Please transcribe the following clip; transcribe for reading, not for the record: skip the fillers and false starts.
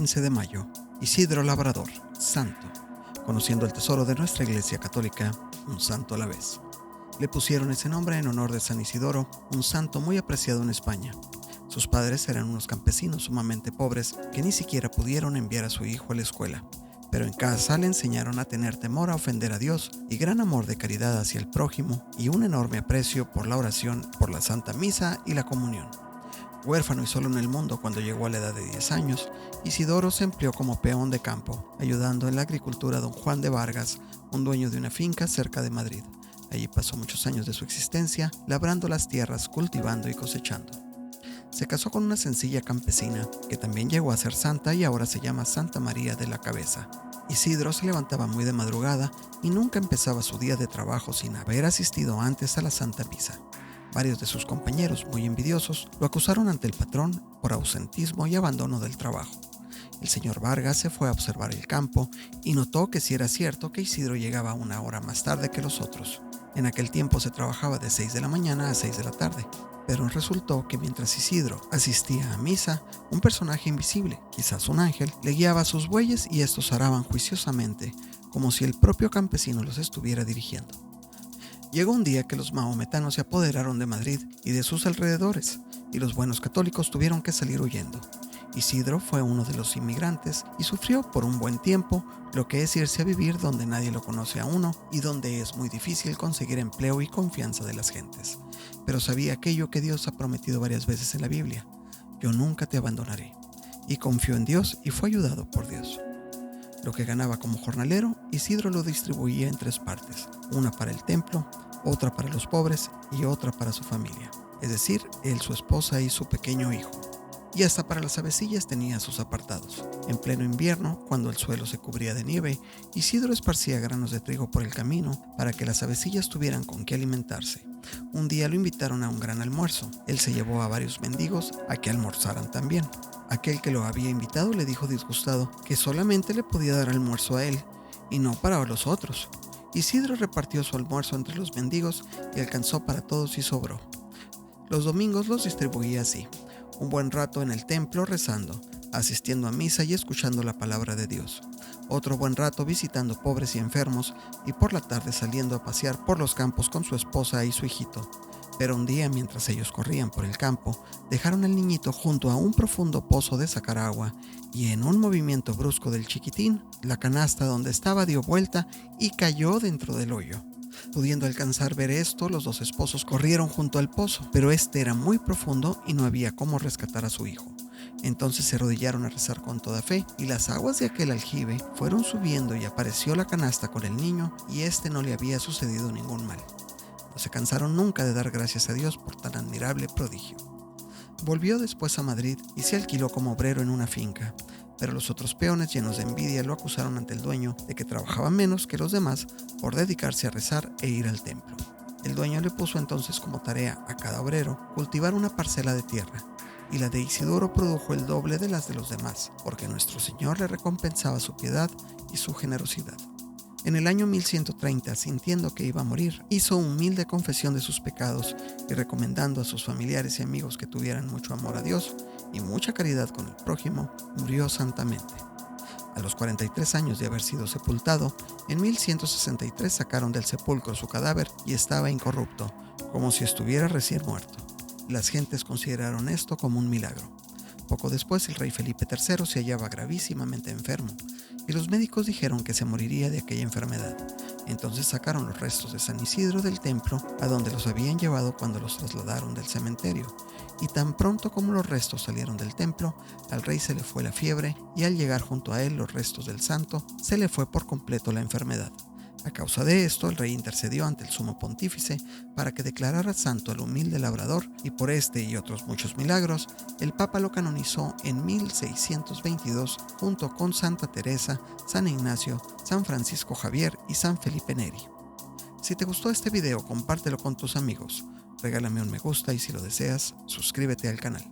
15 de mayo, Isidro Labrador, santo, conociendo el tesoro de nuestra Iglesia Católica, un santo a la vez. Le pusieron ese nombre en honor de San Isidoro, un santo muy apreciado en España. Sus padres eran unos campesinos sumamente pobres que ni siquiera pudieron enviar a su hijo a la escuela, pero en casa le enseñaron a tener temor a ofender a Dios y gran amor de caridad hacia el prójimo y un enorme aprecio por la oración, por la Santa Misa y la comunión. Huérfano y solo en el mundo cuando llegó a la edad de 10 años, Isidoro se empleó como peón de campo, ayudando en la agricultura a don Juan de Vargas, un dueño de una finca cerca de Madrid. Allí pasó muchos años de su existencia, labrando las tierras, cultivando y cosechando. Se casó con una sencilla campesina, que también llegó a ser santa y ahora se llama Santa María de la Cabeza. Isidro se levantaba muy de madrugada y nunca empezaba su día de trabajo sin haber asistido antes a la Santa Misa. Varios de sus compañeros, muy envidiosos, lo acusaron ante el patrón por ausentismo y abandono del trabajo. El señor Vargas se fue a observar el campo y notó que sí era cierto que Isidro llegaba una hora más tarde que los otros. En aquel tiempo se trabajaba de 6 de la mañana a 6 de la tarde, pero resultó que mientras Isidro asistía a misa, un personaje invisible, quizás un ángel, le guiaba a sus bueyes y estos araban juiciosamente, como si el propio campesino los estuviera dirigiendo. Llegó un día que los mahometanos se apoderaron de Madrid y de sus alrededores, y los buenos católicos tuvieron que salir huyendo. Isidro fue uno de los inmigrantes y sufrió por un buen tiempo lo que es irse a vivir donde nadie lo conoce a uno y donde es muy difícil conseguir empleo y confianza de las gentes. Pero sabía aquello que Dios ha prometido varias veces en la Biblia: yo nunca te abandonaré. Y confió en Dios y fue ayudado por Dios. Lo que ganaba como jornalero, Isidro lo distribuía en 3 partes, una para el templo, otra para los pobres y otra para su familia, es decir, él, su esposa y su pequeño hijo. Y hasta para las avecillas tenía sus apartados. En pleno invierno, cuando el suelo se cubría de nieve, Isidro esparcía granos de trigo por el camino para que las avecillas tuvieran con qué alimentarse. Un día lo invitaron a un gran almuerzo. Él se llevó a varios mendigos a que almorzaran también. Aquel que lo había invitado le dijo disgustado que solamente le podía dar almuerzo a él y no para los otros. Isidro repartió su almuerzo entre los mendigos y alcanzó para todos y sobró. Los domingos los distribuía así: un buen rato en el templo rezando, asistiendo a misa y escuchando la palabra de Dios. Otro buen rato visitando pobres y enfermos y por la tarde saliendo a pasear por los campos con su esposa y su hijito. Pero un día, mientras ellos corrían por el campo, dejaron al niñito junto a un profundo pozo de sacar agua y en un movimiento brusco del chiquitín, la canasta donde estaba dio vuelta y cayó dentro del hoyo. Pudiendo alcanzar ver esto, los 2 esposos corrieron junto al pozo, pero este era muy profundo y no había cómo rescatar a su hijo. Entonces se arrodillaron a rezar con toda fe, y las aguas de aquel aljibe fueron subiendo y apareció la canasta con el niño, y no le había sucedido ningún mal. No se cansaron nunca de dar gracias a Dios por tan admirable prodigio. Volvió después a Madrid y se alquiló como obrero en una finca, pero los otros peones, llenos de envidia, lo acusaron ante el dueño de que trabajaba menos que los demás por dedicarse a rezar e ir al templo. El dueño le puso entonces como tarea a cada obrero cultivar una parcela de tierra, y la de Isidoro produjo el doble de las de los demás, porque nuestro Señor le recompensaba su piedad y su generosidad. En el año 1130, sintiendo que iba a morir, hizo humilde confesión de sus pecados y, recomendando a sus familiares y amigos que tuvieran mucho amor a Dios y mucha caridad con el prójimo, murió santamente. A los 43 años de haber sido sepultado, en 1163 sacaron del sepulcro su cadáver y estaba incorrupto, como si estuviera recién muerto. Las gentes consideraron esto como un milagro. Poco después, el rey Felipe III se hallaba gravísimamente enfermo y los médicos dijeron que se moriría de aquella enfermedad. Entonces sacaron los restos de San Isidro del templo a donde los habían llevado cuando los trasladaron del cementerio, y tan pronto como los restos salieron del templo, al rey se le fue la fiebre y al llegar junto a él los restos del santo, se le fue por completo la enfermedad. A causa de esto, el rey intercedió ante el sumo pontífice para que declarara santo al humilde labrador, y por este y otros muchos milagros, el Papa lo canonizó en 1622 junto con Santa Teresa, San Ignacio, San Francisco Javier y San Felipe Neri. Si te gustó este video, compártelo con tus amigos, regálame un me gusta y si lo deseas, suscríbete al canal.